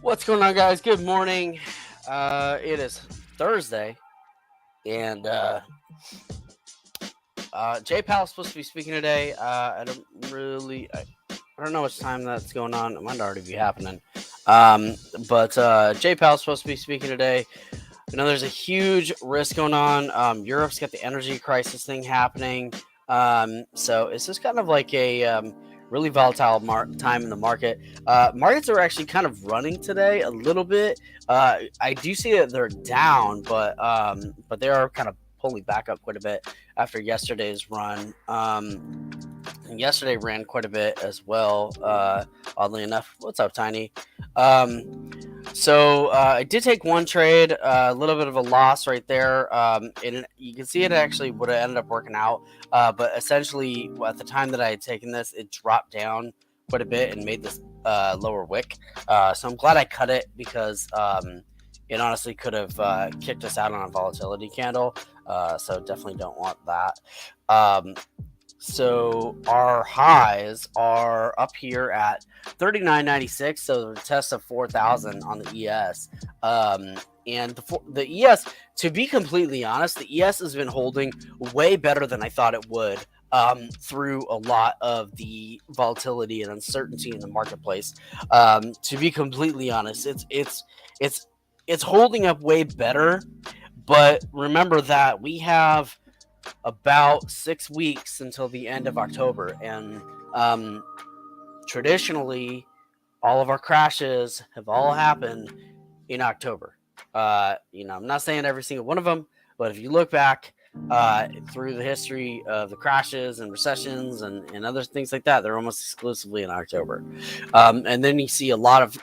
What's going on, guys? Good morning. It is Thursday, and Jay Powell's supposed to be speaking today. I don't know which time that's going on. It might already be happening. Um, but Jay Powell's supposed to be speaking today. I know there's a huge risk going on. Europe's got the energy crisis thing happening. So it's just kind of like a really volatile time in the market. Markets are actually kind of running today a little bit. I do see that they're down, but they are kind of pulling back up quite a bit after yesterday's run. And yesterday ran quite a bit as well. Oddly enough, what's up, Tiny? So I did take one trade, a little bit of a loss right there. And you can see it actually would have ended up working out. But essentially, at the time that I had taken this, it dropped down quite a bit and made this lower wick. So I'm glad I cut it because it honestly could have kicked us out on a volatility candle. So definitely don't want that. So our highs are up here at 39.96. So the test of 4,000 on the ES. And the ES, to be completely honest, the ES has been holding way better than I thought it would through a lot of the volatility and uncertainty in the marketplace. To be completely honest, it's holding up way better. But remember that we have about 6 weeks until the end of October, and traditionally, all of our crashes have all happened in October. I'm not saying every single one of them, but if you look back through the history of the crashes and recessions and other things like that, they're almost exclusively in October. And then you see a lot of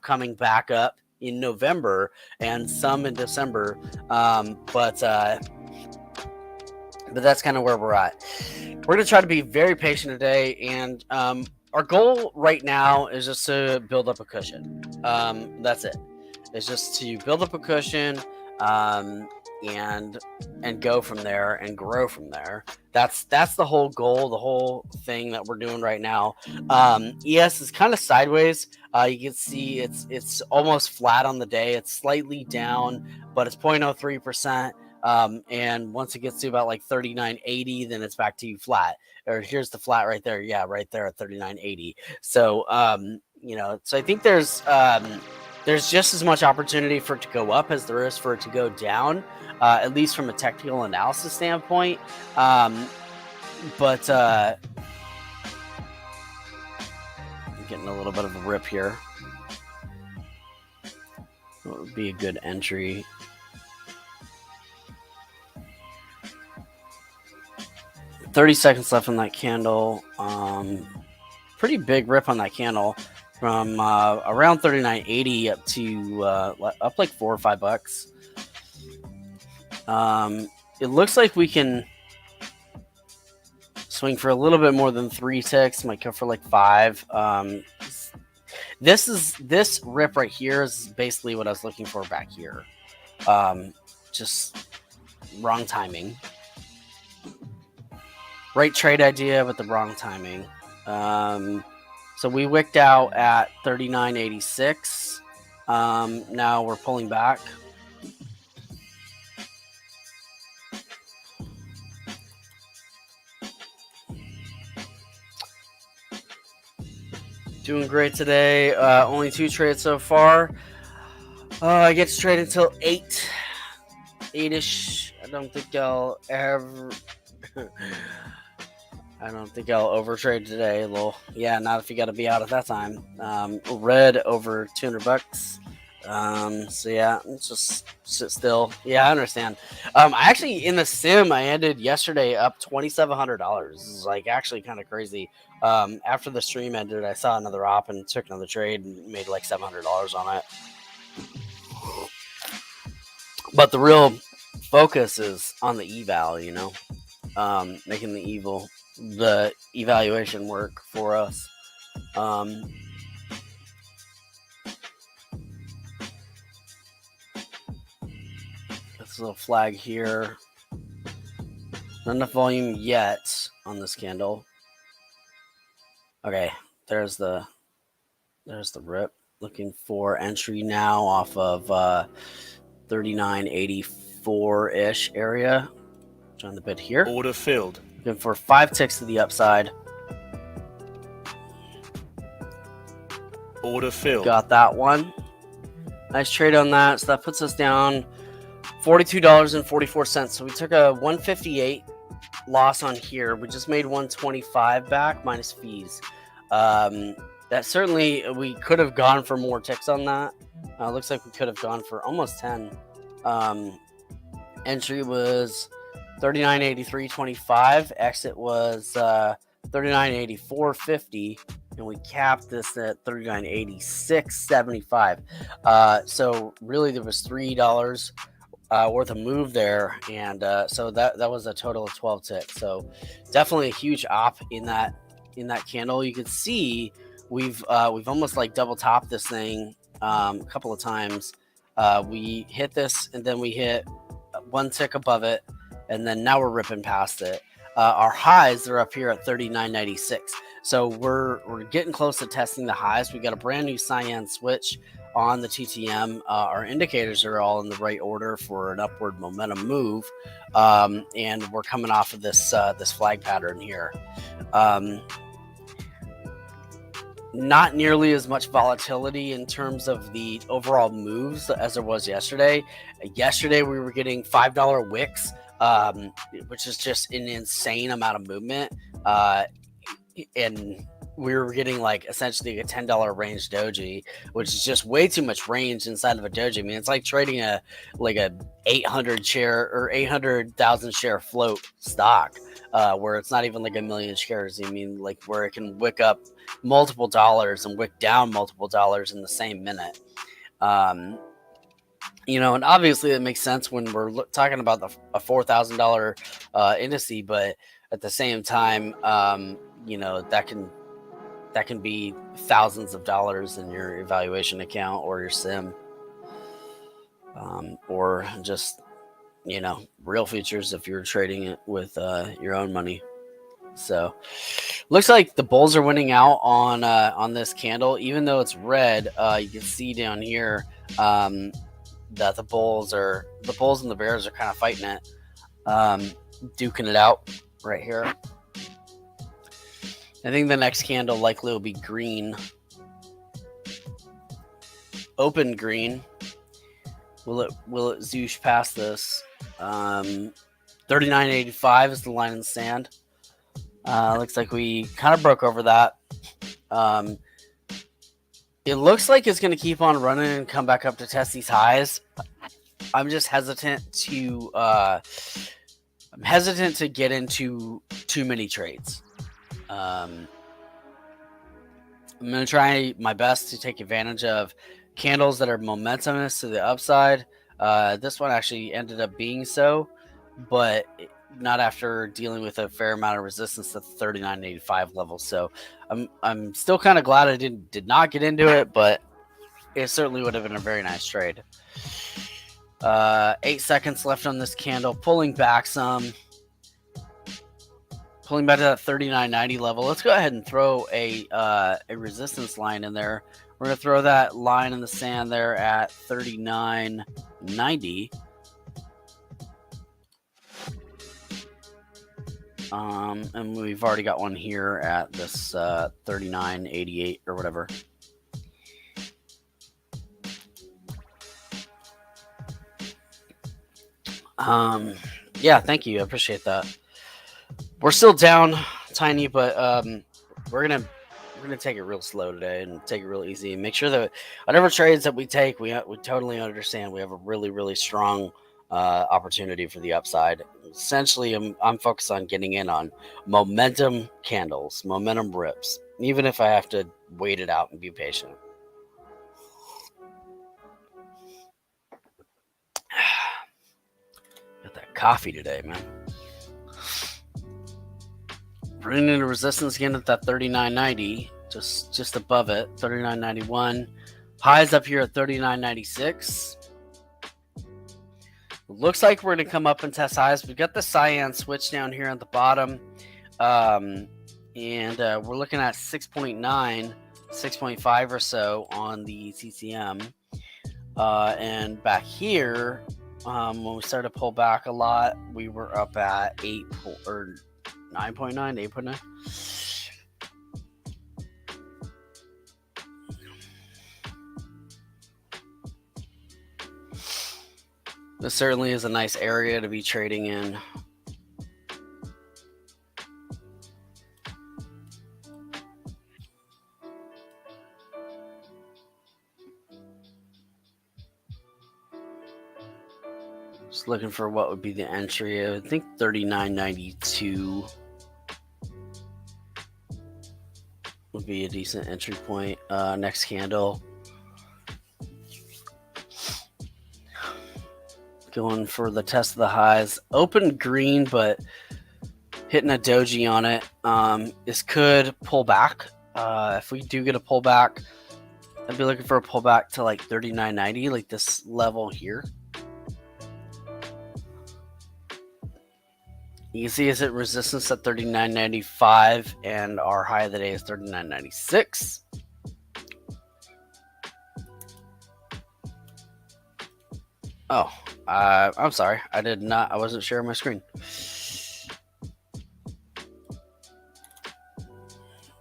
coming back up in November and some in December. But that's kind of where we're at. We're going to try to be very patient today, and our goal right now is just to build up a cushion. That's it. It's just to build up a cushion and go from there and grow from there. That's the whole goal, the whole thing that we're doing right now. ES is kind of sideways. You can see it's almost flat on the day. It's slightly down, but it's 0.03%. And once it gets to about like 39.80, then it's back to flat. Or here's the flat right there. Yeah, right there at 39.80. So so I think there's just as much opportunity for it to go up as there is for it to go down, at least from a technical analysis standpoint. But I'm getting a little bit of a rip here. What would be a good entry? $30 seconds left on that candle. Pretty big rip on that candle from around 39.80 up to up like $4 or $5. It looks like we can swing for a little bit more than 3 ticks. Might go for like 5. This rip right here is basically what I was looking for back here. Just wrong timing. Right trade idea, but the wrong timing. So we wicked out at 39.86. Now we're pulling back. Doing great today. Only 2 trades so far. I get to trade until 8-ish. I don't think I'll ever... I don't think I'll overtrade today. Well, yeah, not if you got to be out at that time. Red over $200. So yeah, just sit still. Yeah, I understand. I actually in the sim I ended yesterday up $2,700. This is like actually kind of crazy. After the stream ended, I saw another op and took another trade and made like $700 on it. But the real focus is on the eval, making the evaluation work for us. This little flag here. Not enough volume yet on this candle. Okay, there's the rip. Looking for entry now off of 39.84-ish area. Join the bid here. Order filled. Looking for 5 ticks to the upside. Order filled. Got that one. Nice trade on that. So that puts us down $42.44. So we took a 158 loss on here. We just made 125 back minus fees. That certainly, we could have gone for more ticks on that. Looks like we could have gone for almost 10. Entry was 39.83.25. Exit was 39.84.50. And we capped this at 39.86.75. So really, there was $3 worth of move there, and so that was a total of 12 ticks. So definitely a huge op in that candle. You can see we've almost like double topped this thing a couple of times. We hit this, and then we hit 1 tick above it, and then now we're ripping past it. Our highs are up here at 39.96. So we're getting close to testing the highs. We got a brand new cyan switch on the TTM. Our indicators are all in the right order for an upward momentum move, and we're coming off of this flag pattern here. Not nearly as much volatility in terms of the overall moves as there was yesterday. Yesterday we were getting $5 wicks, which is just an insane amount of movement. And we were getting like essentially a $10 range doji, which is just way too much range inside of a doji. I mean, it's like trading a 800 share or 800,000 share float stock, where it's not even like a million shares. I mean, like where it can wick up multiple dollars and wick down multiple dollars in the same minute. And obviously it makes sense when we're talking about a $4,000 indice, but at the same time, that can be thousands of dollars in your evaluation account or your sim, or just real futures if you're trading it with your own money. So looks like the bulls are winning out on this candle, even though it's red. You can see down here that the bulls and the bears are kind of fighting it, duking it out right here. I think the next candle likely will be green. Open green. Will it zoosh past this? 39.85 is the line in the sand. Looks like we kind of broke over that. It looks like it's going to keep on running and come back up to test these highs. I'm just hesitant to get into too many trades. I'm going to try my best to take advantage of candles that are momentumous to the upside. This one actually ended up being so, but not after dealing with a fair amount of resistance at the 39.85 level. So I'm still kind of glad I did not get into it, but it certainly would have been a very nice trade. 8 seconds left on this candle, pulling back some. Pulling back to that 39.90 level. Let's go ahead and throw a resistance line in there. We're going to throw that line in the sand there at 39.90. And we've already got one here at this 39.88 or whatever. Yeah, thank you. I appreciate that. We're still down tiny, but we're gonna take it real slow today and take it real easy and make sure that whatever trades that we take, we totally understand we have a really, really strong opportunity for the upside. Essentially, I'm focused on getting in on momentum candles, momentum rips, even if I have to wait it out and be patient. Got that coffee today, man. Running into resistance again at that 39.90, just above it, 39.91. Highs up here at 39.96. Looks like we're going to come up and test highs. We've got the cyan switch down here at the bottom, and we're looking at 6.9 6.5 or so on the TTM. And back here, when we started to pull back a lot, we were up at 8 or 9.9, 8.9. This certainly is a nice area to be trading in. Just looking for what would be the entry. I think 39.92 would be a decent entry point. Next candle. Going for the test of the highs. Open green, but hitting a doji on it. This could pull back. If we do get a pullback, I'd be looking for a pullback to like 39.90, like this level here. You can see it's at resistance at 39.95, and our high of the day is 39.96. Oh, I'm sorry. I wasn't sharing my screen.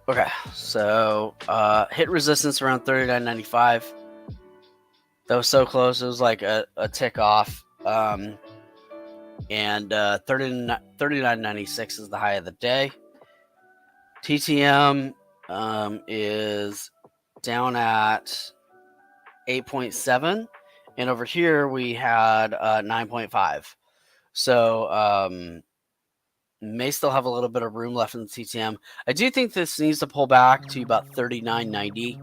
Okay, so hit resistance around 39.95. That was so close. It was like a tick off. And 39.96 is the high of the day. TTM is down at 8.7, and over here we had 9.5. So may still have a little bit of room left in the TTM. I do think this needs to pull back to about 39.90.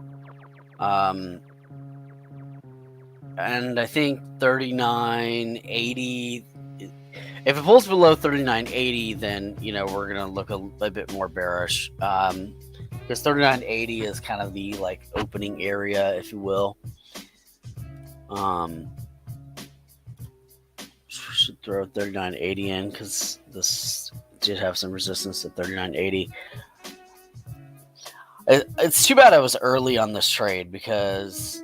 And I think 39.80. If it pulls below 39.80, then we're gonna look a bit more bearish. Because 39.80 is kind of the like opening area, if you will. Should throw 39.80 in because this did have some resistance at 39.80. It's too bad I was early on this trade because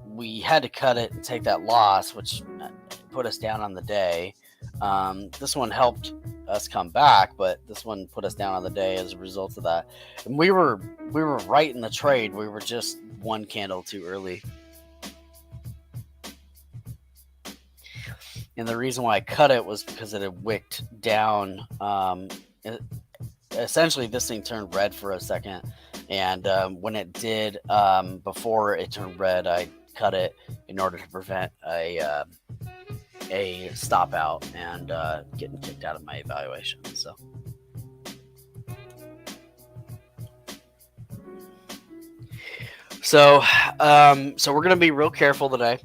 we had to cut it and take that loss, which put us down on the day. This one helped us come back, but this one put us down on the day as a result of that. And we were right in the trade. We were just one candle too early. And the reason why I cut it was because it had wicked down. Essentially, this thing turned red for a second. And when it did, before it turned red, I cut it in order to prevent a stop out and getting kicked out of my evaluation. So we're gonna be real careful today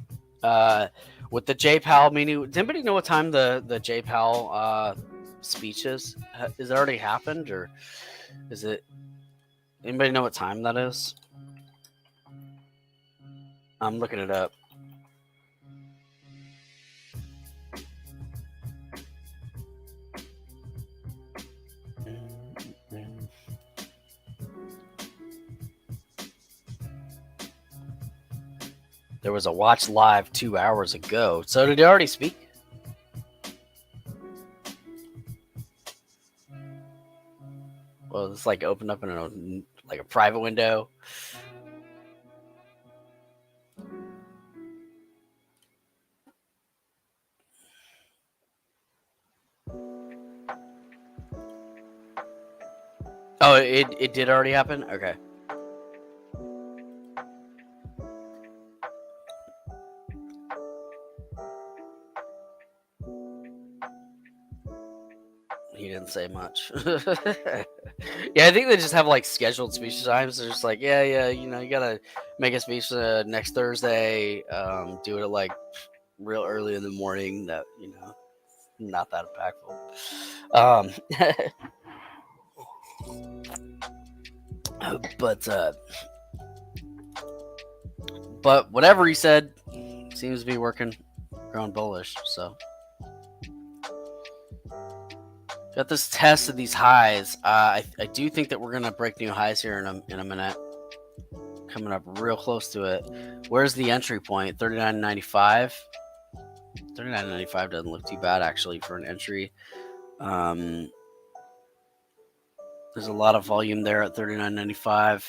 with the JPAL meeting. Does anybody know what time the JPAL speech is? Is it already happened, or is it? Anybody know what time that is? I'm looking it up. There was a watch live 2 hours ago. So did he already speak? Well, it's like opened up in a private window. Oh, it did already happen? Okay. He didn't say much. Yeah, I think they just have like scheduled speech times. They're just like, yeah, you gotta make a speech next Thursday. Do it at like real early in the morning. That not that impactful. But whatever he said seems to be working. Growing bullish, so. Got this test of these highs. I do think that we're gonna break new highs here in a minute. coming up real close to it. Where's the entry point? 39.95. 39.95 doesn't look too bad actually for an entry. There's a lot of volume there at 39.95,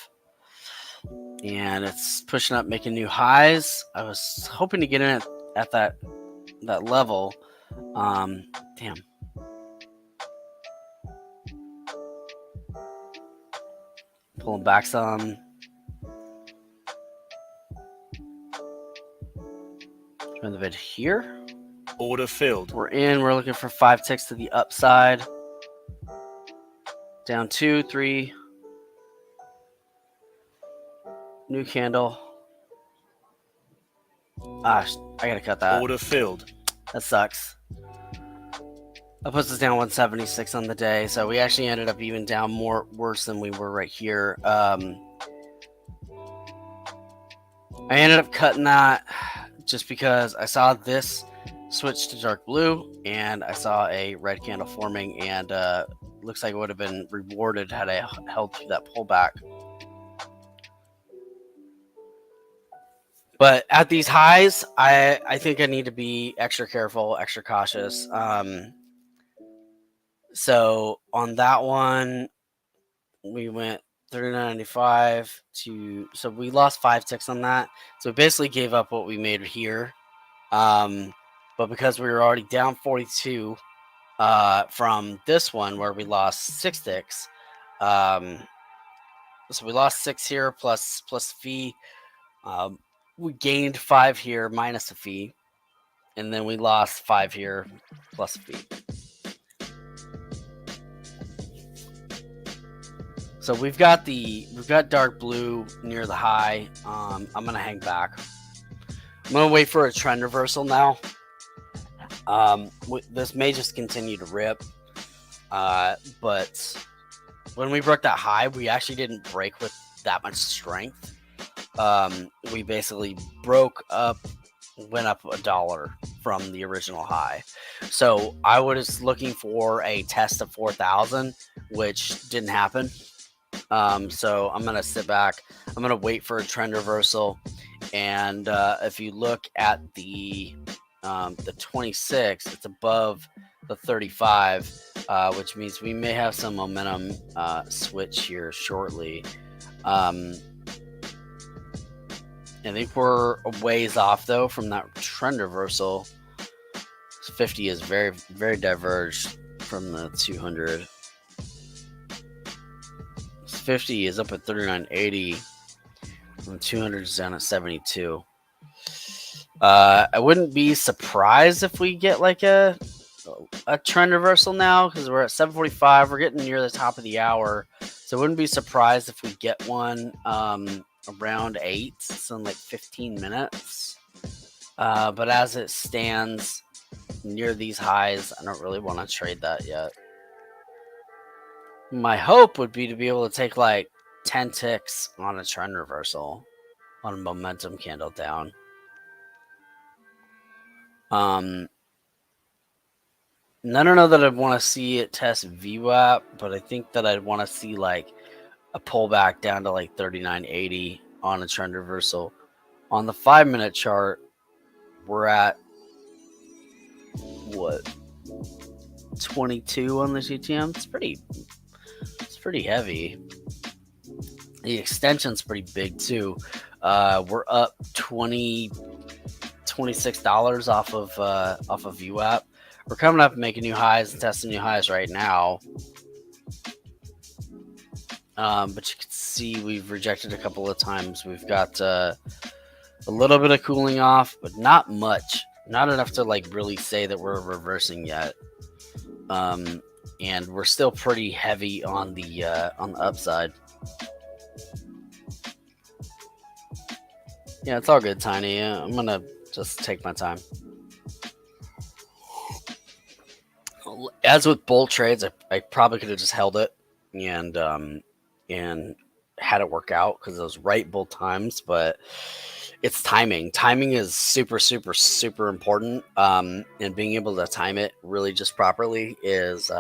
and it's pushing up, making new highs. I was hoping to get in at that level. Damn. Pulling back some. Join the vid here. Order filled. We're in. We're looking for 5 ticks to the upside. Down 2, 3. New candle. I gotta cut that. Order filled. That sucks. That puts us down 176 on the day. So we actually ended up even down worse than we were right here. I ended up cutting that just because I saw this switch to dark blue and I saw a red candle forming, and looks like it would have been rewarded had I held through that pullback. But at these highs, I think I need to be extra careful, extra cautious. So on that one, we went 39.95 to, so we lost 5 ticks on that. So we basically gave up what we made here. But because we were already down 42 from this one where we lost 6 ticks, so we lost 6 here plus fee. We gained 5 here minus a fee, and then we lost 5 here plus a fee. So we've got dark blue near the high. I'm gonna hang back. I'm gonna wait for a trend reversal now. This may just continue to rip, but when we broke that high, we actually didn't break with that much strength. We basically broke up, went up $1 from the original high. So I was looking for a test of 4,000, which didn't happen. So I'm going to sit back. I'm going to wait for a trend reversal. And if you look at the 26, it's above the 35, which means we may have some momentum switch here shortly. I think we're a ways off though from that trend reversal. 50 is very, very diverged from the 200. 50 is up at 39.80, and 200 is down at 72. I wouldn't be surprised if we get like a trend reversal now, because we're at 7:45. We're getting near the top of the hour, so I wouldn't be surprised if we get one around 8, so in like 15 minutes. But as it stands near these highs, I don't really want to trade that yet. My hope would be to be able to take like 10 ticks on a trend reversal on a momentum candle down. And I don't know that I'd want to see it test VWAP, but I think that I'd want to see like a pullback down to like 39.80 on a trend reversal. On the 5-minute chart, we're at what, 22 on the GTM. It's pretty heavy. The extension's pretty big too. We're up $26 off of VWAP. We're coming up and making new highs and testing new highs right now. But you can see we've rejected a couple of times. We've got a little bit of cooling off, but not much. Not enough to like really say that we're reversing yet. And we're still pretty heavy on the upside. Yeah, it's all good, Tiny. I'm gonna just take my time. As with bull trades, I probably could have just held it and had it work out because it was right both times. But it's timing. Timing is super, super, super important. And being able to time it really just properly is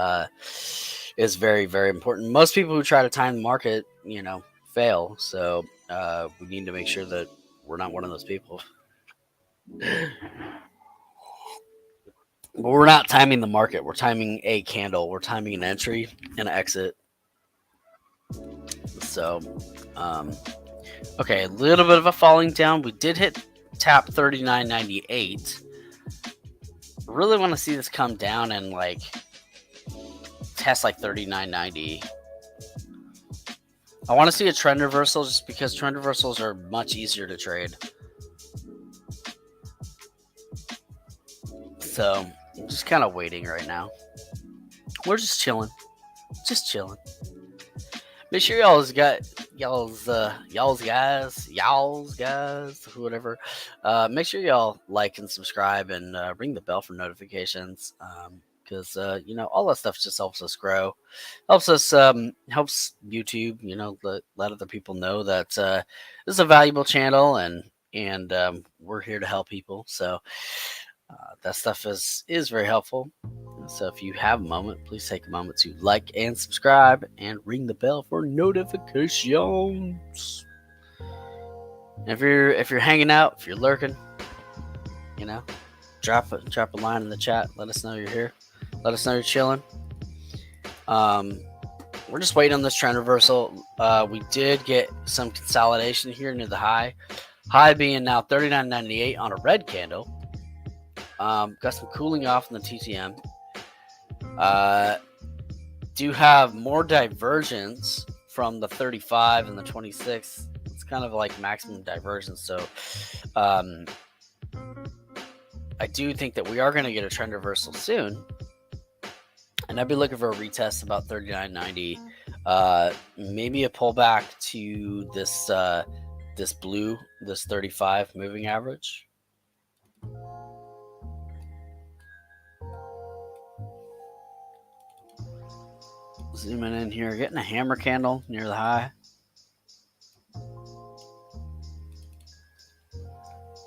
very, very important. Most people who try to time the market, fail. So we need to make sure that we're not one of those people. But we're not timing the market. We're timing a candle. We're timing an entry and an exit. So, okay, a little bit of a falling down. We did hit tap 39.98. Really want to see this come down and like test like 39.90. I want to see a trend reversal just because trend reversals are much easier to trade. So I'm just kind of waiting right now. We're just chilling. Just chilling. Make sure y'all's guys, whatever. Make sure y'all like and subscribe and ring the bell for notifications. Because all that stuff just helps us grow, helps YouTube, let other people know that this is a valuable channel and we're here to help people. So that stuff is very helpful. So if you have a moment, please take a moment to like and subscribe and ring the bell for notifications. And if you're hanging out, if you're lurking, drop a line in the chat. Let us know you're here. Let us know you're chilling. We're just waiting on this trend reversal. We did get some consolidation here near the high. High being now 39.98 on a red candle. Got some cooling off in the TTM. Do have more divergence from the 35 and the 26. It's kind of like maximum divergence. So I do think that we are going to get a trend reversal soon. And I'd be looking for a retest about 39.90. Maybe a pullback to this blue, this 35 moving average. Zooming in here, getting a hammer candle near the high.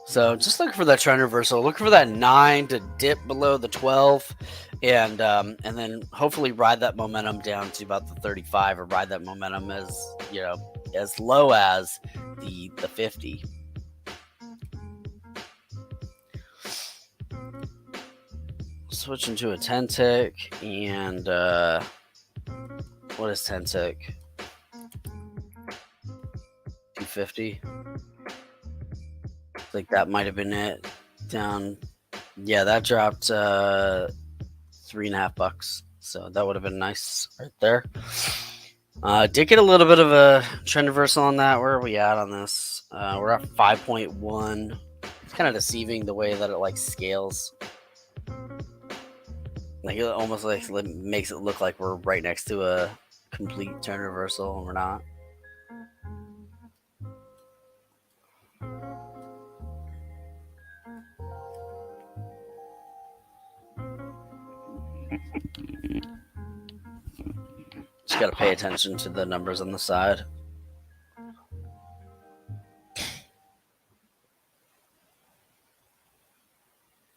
So just looking for that trend reversal. Looking for that 9 to dip below the 12, and then hopefully ride that momentum down to about the 35, or ride that momentum as low as the 50. Switching to a 10 tick, and what is 10 tick? 250. I think that might have been it. Down, yeah, that dropped $3.50. So that would have been nice right there. Did get a little bit of a trend reversal on that. Where are we at on this? We're at 5.1. It's kind of deceiving the way that it scales. Like it almost makes it look like we're right next to a complete trend reversal, and we're not. Just got to pay attention to the numbers on the side.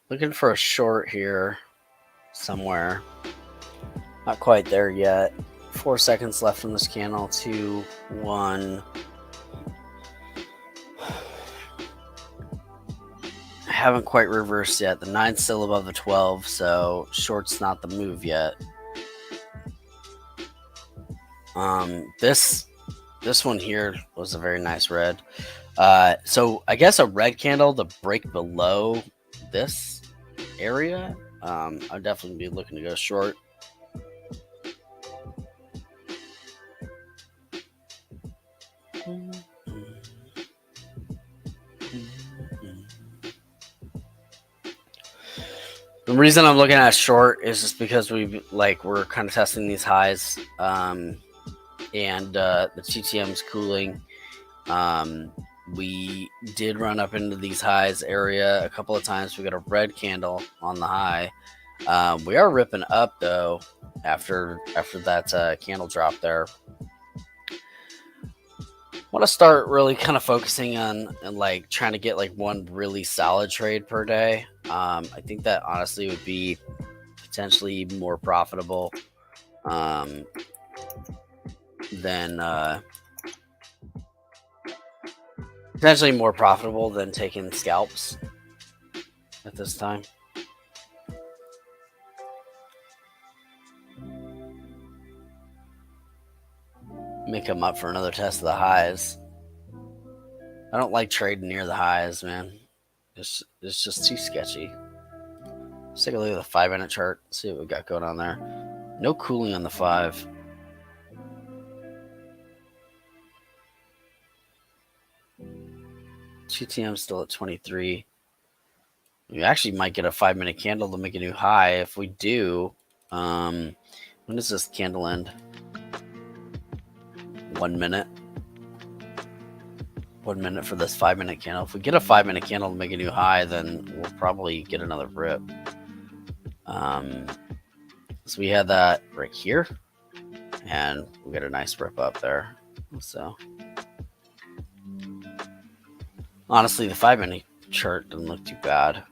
Looking for a short here somewhere. Not quite there yet. 4 seconds left from this candle. 2, 1. Haven't quite reversed yet. The 9's still above the 12, so short's not the move yet. This one here was a very nice red. So I guess a red candle to break below this area. I'd definitely be looking to go short. The reason I'm looking at short is just because we're kind of testing these highs, and the TTM's cooling. We did run up into these highs area a couple of times. We got a red candle on the high. We are ripping up though after that candle drop there. I want to start really kind of focusing on and trying to get one really solid trade per day. I think that honestly would be potentially more profitable than potentially more profitable than taking scalps at this time. May come up for another test of the highs. I don't like trading near the highs, man. It's just too sketchy. Let's take a look at the 5-minute chart. See what we got going on there. No cooling on the 5. TTM still at 23. We actually might get a 5-minute candle to make a new high. If we do, when does this candle end? 1 minute. 1 minute for this 5-minute candle. If we get a 5-minute candle to make a new high, then we'll probably get another rip. So we had that right here, and we got a nice rip up there. So honestly, the 5-minute chart doesn't look too bad.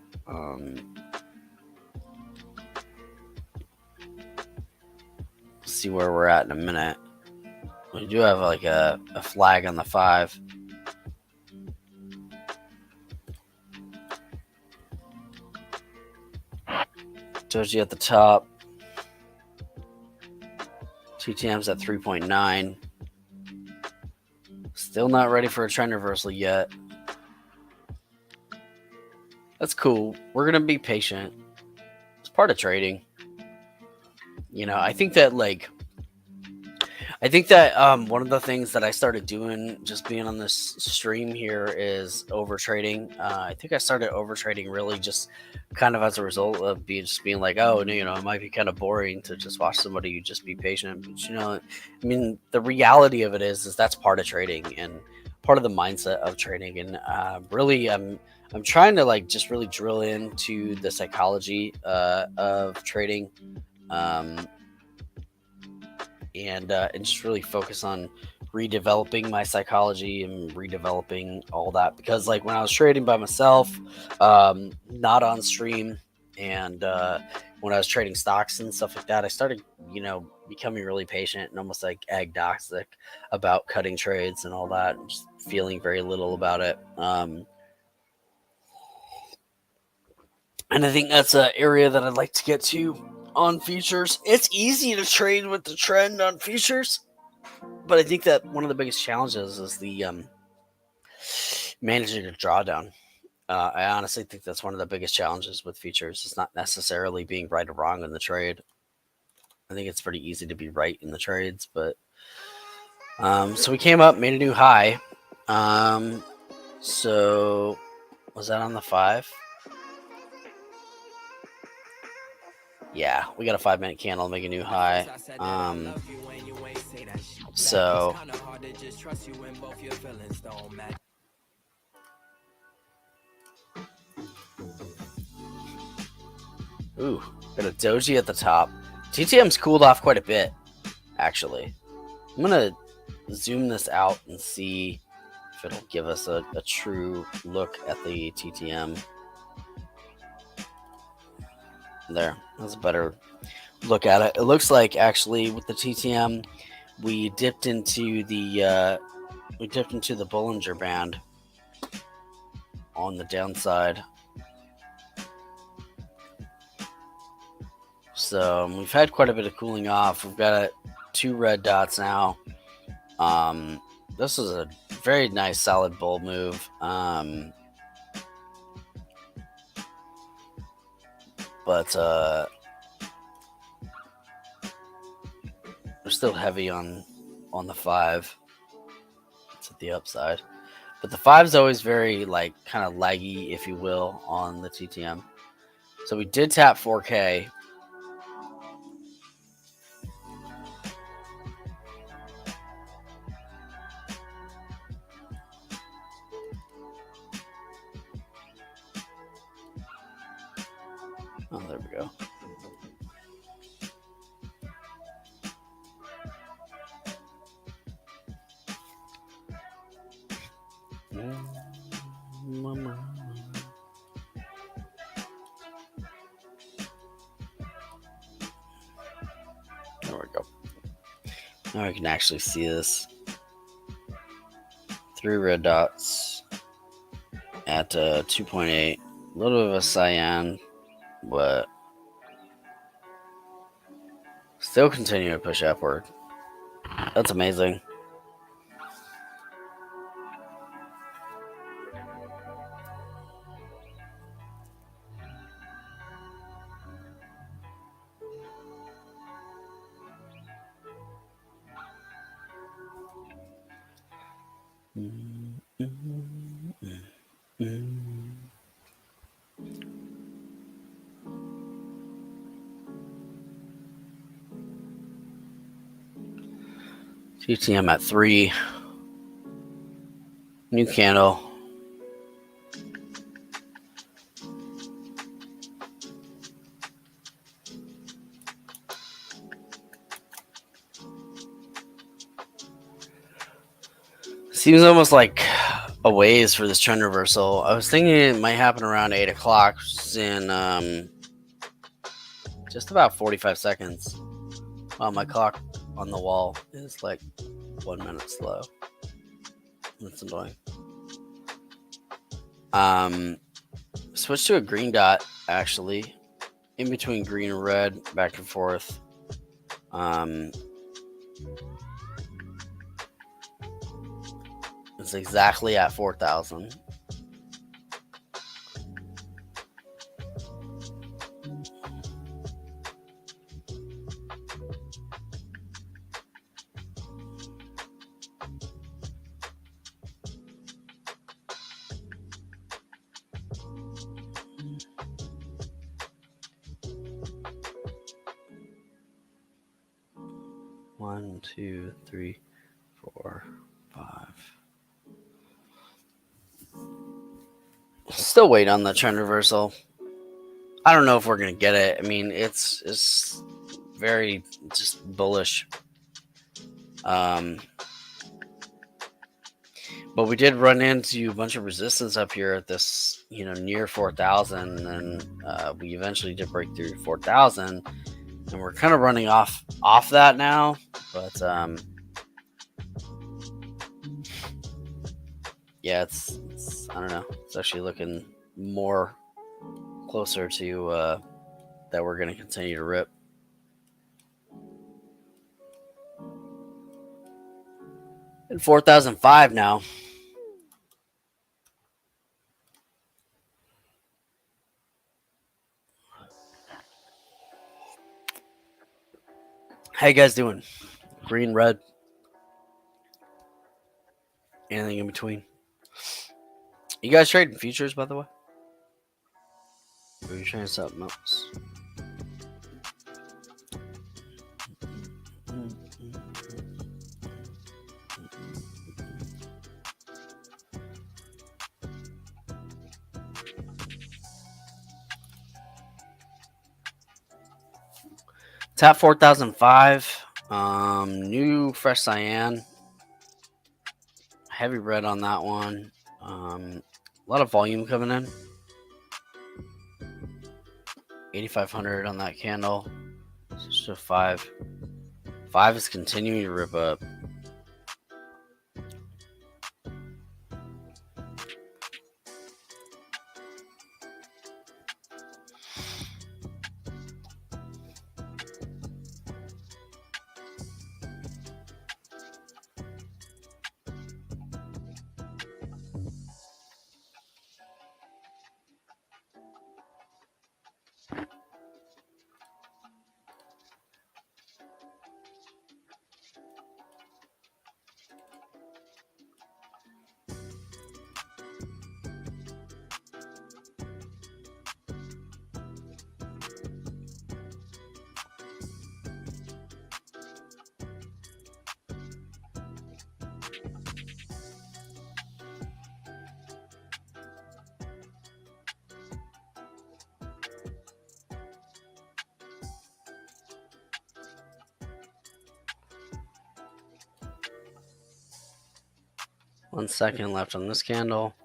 See where we're at in a minute. We do have like a flag on the 5. Doji at the top. TTM's at 3.9. Still not ready for a trend reversal yet. That's cool. We're going to be patient. It's part of trading. I think that one of the things that I started doing just being on this stream here is over trading. I think I started over trading really just kind of as a result of being like, oh, it might be kind of boring to just watch somebody just be patient. But the reality of it is that's part of trading and part of the mindset of trading. And really, I'm trying to just really drill into the psychology of trading. And just really focus on redeveloping my psychology and redeveloping all that, because when I was trading by myself, not on stream, and when I was trading stocks and stuff like that, I started becoming really patient and almost agnostic about cutting trades and all that, and just feeling very little about it. And I think that's an area that I'd like to get to on futures. It's easy to trade with the trend on futures, but I think that one of the biggest challenges is the managing a drawdown. I honestly think that's one of the biggest challenges with futures. It's not necessarily being right or wrong in the trade. I think it's pretty easy to be right in the trades, but so we came up, made a new high. So was that on the 5? Yeah, we got a 5-minute candle, make a new high. So ooh, got a doji at the top. TTM's cooled off quite a bit, actually. I'm gonna zoom this out and see if it'll give us a true look at the TTM. There, that's a better look at it. It looks like actually with the TTM, we dipped into the Bollinger Band on the downside. So we've had quite a bit of cooling off. We've got 2 red dots now. This is a very nice solid bull move. But we're still heavy on the 5. It's at the upside, but the 5 is always very kind of laggy, if you will, on the TTM. So we did tap 4K. Oh, there we go. There we go. Now I can actually see this. 3 red dots. at 2.8. A little bit of a cyan, but still continue to push upward. That's amazing. GTM at 3. New candle. Seems almost like a ways for this trend reversal. I was thinking it might happen around 8 o'clock, which is in just about 45 seconds. Wow, my clock on the wall is like 1 minute slow. That's annoying. Switch to a green dot, actually. In between green and red, back and forth. It's exactly at 4,000. One, two, three, 4, 5. Still wait on the trend reversal. I don't know if we're gonna get it. I mean, it's very just bullish. But we did run into a bunch of resistance up here at this, near 4,000, and we eventually did break through 4,000, and we're kind of running off that now. But yeah, it's I don't know. It's actually looking more closer to that we're going to continue to rip. And 4,005 now. How you guys doing? Green, red, anything in between? You guys trading futures, by the way? Or are you trading something else? Tap 4,005. New fresh cyan. Heavy red on that one. A lot of volume coming in. 8,500 on that candle. So 5. 5 is continuing to rip up. One second left on this candle.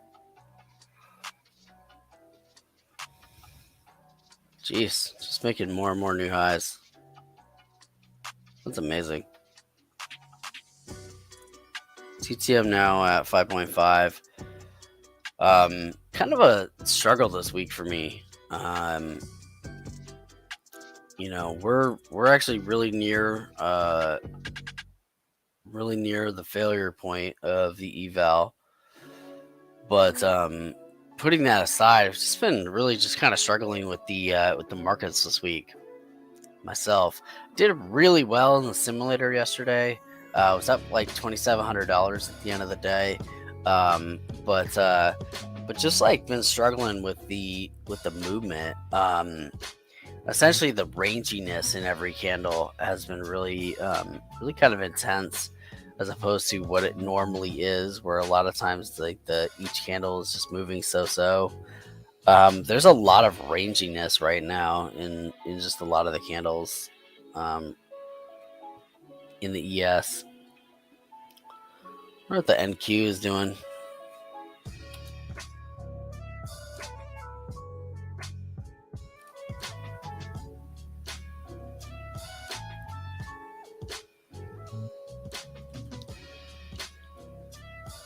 Jeez, just making more and more new highs. That's amazing. TTM now at 5.5. Kind kind of a struggle this week for me. Um, we're actually really near the failure point of the eval. But putting that aside, I've just been really just kind of struggling with the markets this week myself. Did really well in the simulator yesterday. I was up like $2,700 at the end of the day. Um, but just like been struggling with the movement. Essentially the ranginess in every candle has been really kind of intense, as opposed to what it normally is, where a lot of times like the each candle is just moving there's a lot of ranginess right now in just a lot of the candles um, in the ES. I wonder what the NQ is doing.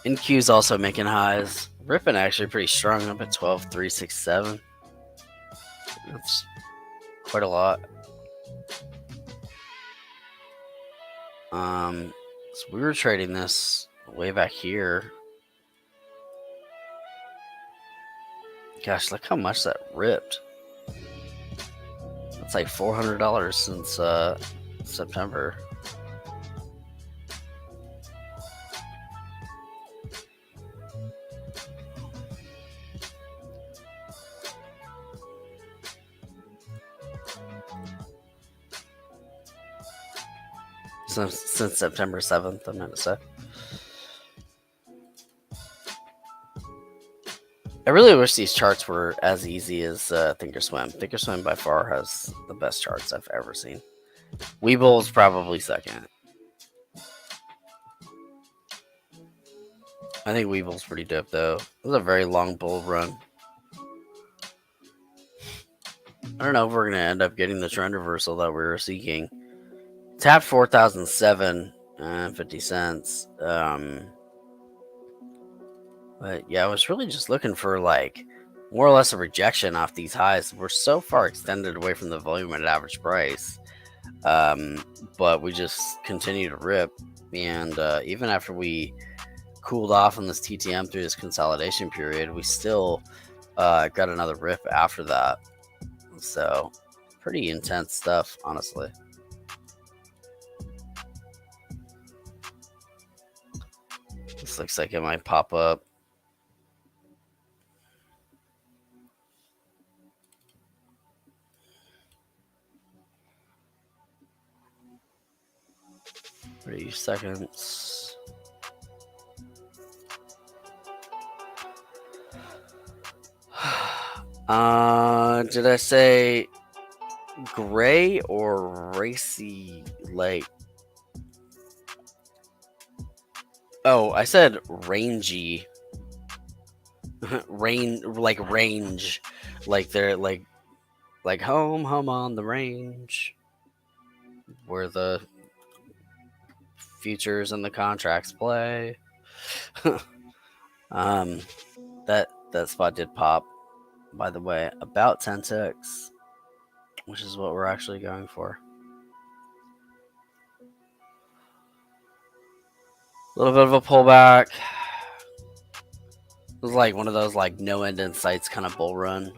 NQ is also making highs. Ripping actually pretty strong, up at 12,367. That's quite a lot. So we were trading this way back here. Gosh, look how much that ripped. That's like $400 since September. Since September 7th, I meant to say. I really wish these charts were as easy as Thinkorswim. Thinkorswim by far has the best charts I've ever seen. Webull is probably second. I think Weebull's pretty dope though. It was a very long bull run. I don't know if we're gonna end up getting the trend reversal that we were seeking. Tapped 4,007 and 50 cents. But yeah, I was really just looking for like more or less a rejection off these highs. We're so far extended away from the volume at average price. But we just continue to rip. And even after we cooled off on this TTM through this consolidation period, we still got another rip after that. So pretty intense stuff, honestly. This looks like it might pop up. Three seconds. Did I say gray or racy light? Oh, I said rangy. Range, like they're like home on the range, where the futures and the contracts play. That spot did pop, by the way, about 10 ticks, which is what we're actually going for. A little bit of a pullback. It was like one of those like no end in sights kind of bull run.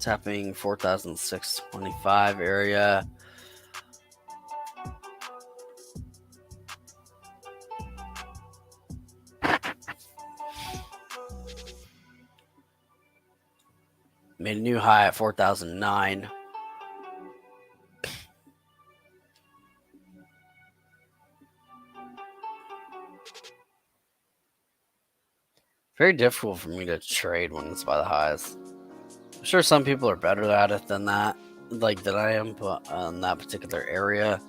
Tapping 4,625 area. Made a new high at 4,009. Very difficult for me to trade when it's by the highs. I'm sure some people are better at it than that, than I am, but on that particular area.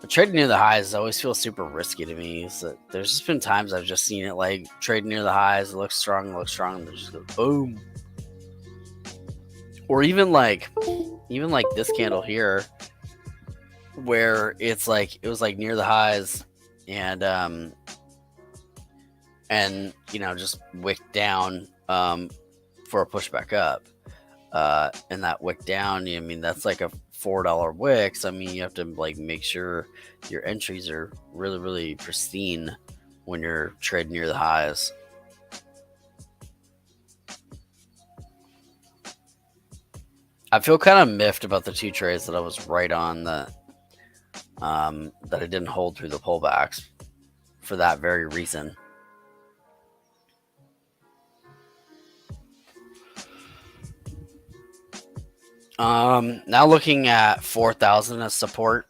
But trading near the highs always feels super risky to me. So there's just been times I've just seen it like trade near the highs, it looks strong, and it just goes boom. Or even like this candle here, where it was like near the highs, and just wick down for a push back up. And that wick down, I mean, that's like a $4 wick. So I mean, you have to like make sure your entries are really, really pristine when you're trading near the highs. I feel kind of miffed about the two trades that I was right on that I didn't hold through the pullbacks for that very reason. Now looking at 4,000 as support.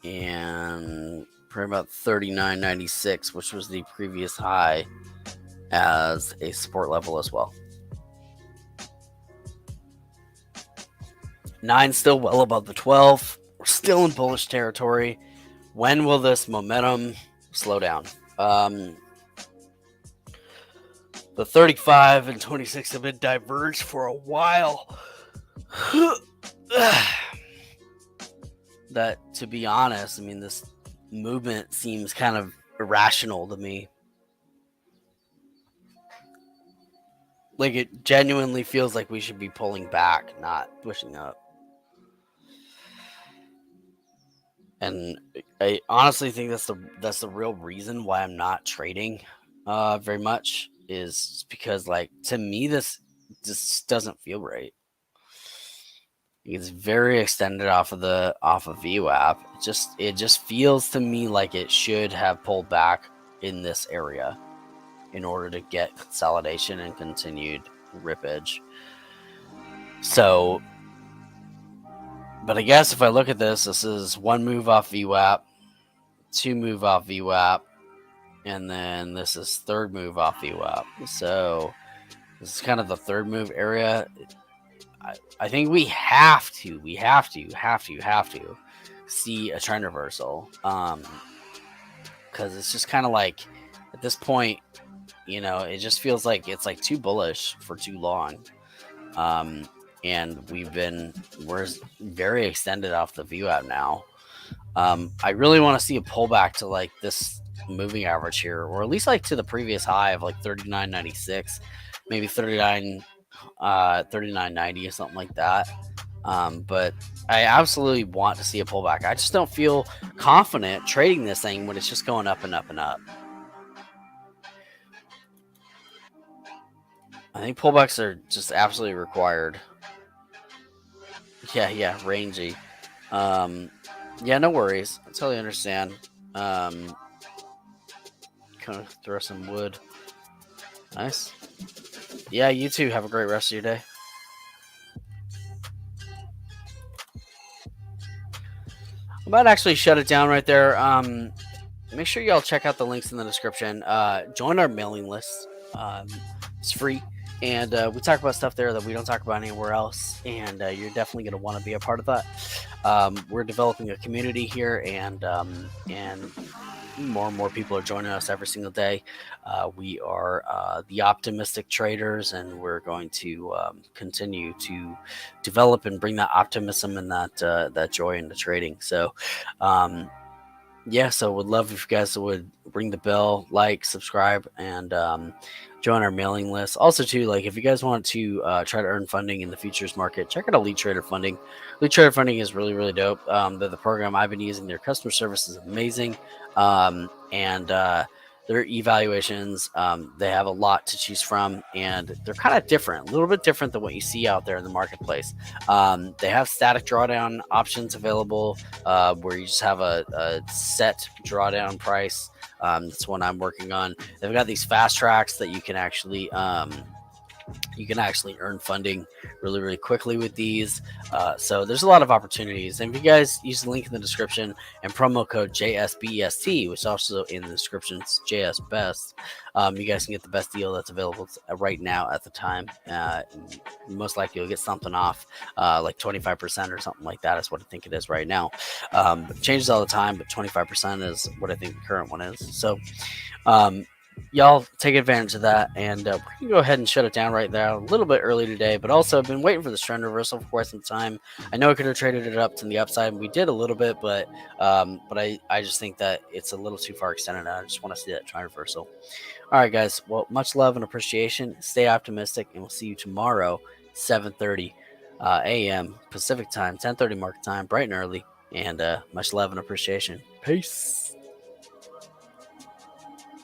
And probably about 39.96, which was the previous high, as a support level as well. 9 still well above the 12. We're still in bullish territory. When will this momentum slow down? The 35 and 26 have been diverged for a while. That, to be honest, I mean, this movement seems kind of irrational to me. Like, it genuinely feels like we should be pulling back, not pushing up. And I honestly think that's the real reason why I'm not trading very much, is because, like, to me, this just doesn't feel right. It's very extended off of VWAP. It just feels to me like it should have pulled back in this area in order to get consolidation and continued rippage. So, but I guess if I look at this is one move off VWAP, two move off VWAP, and then this is third move off VWAP. So this is kind of the third move area. I think we have to see a trend reversal, because it's just kind of like, at this point, it just feels like it's like too bullish for too long, and we're very extended off the VWAP now. I really want to see a pullback to like this moving average here, or at least like to the previous high of like 39.96, maybe 39.90 or something like that. But I absolutely want to see a pullback. I just don't feel confident trading this thing when it's just going up and up and up. I think pullbacks are just absolutely required. Yeah, rangy. Yeah, no worries. I totally understand. Kind of throw some wood. Nice. Yeah, you too. Have a great rest of your day. I might actually shut it down right there. Make sure y'all check out the links in the description. Join our mailing list. It's free, and we talk about stuff there that we don't talk about anywhere else. And you're definitely going to want to be a part of that. We're developing a community here, and more and more people are joining us every single day. We are the optimistic traders, and we're going to continue to develop and bring that optimism and that joy into trading. So, so would love if you guys would ring the bell, like, subscribe, and join our mailing list. Also, too, like, if you guys want to try to earn funding in the futures market, check out Elite Trader Funding. Elite Trader Funding is really, really dope. They're the program I've been using. Their customer service is amazing, and their evaluations, they have a lot to choose from, and they're kind of different, a little bit different than what you see out there in the marketplace. They have static drawdown options available, where you just have a set drawdown price. That's what I'm working on. They've got these fast tracks that you can actually earn funding really, really quickly with these. So there's a lot of opportunities. And if you guys use the link in the description and promo code JSBEST, which is also in the description, it's JSBEST, you guys can get the best deal that's available right now at the time. Most likely you'll get something off, like 25% or something like that is what I think it is right now. It changes all the time, but 25% is what I think the current one is. So um, y'all take advantage of that, and we're gonna go ahead and shut it down right there. A little bit early today, but also I've been waiting for this trend reversal for quite some time. I know I could have traded it up to the upside, and we did a little bit, but I just think that it's a little too far extended. I just want to see that trend reversal. All right, guys. Well, much love and appreciation. Stay optimistic, and we'll see you tomorrow, 7:30 a.m. Pacific time, 10:30 market time, bright and early. And much love and appreciation. Peace.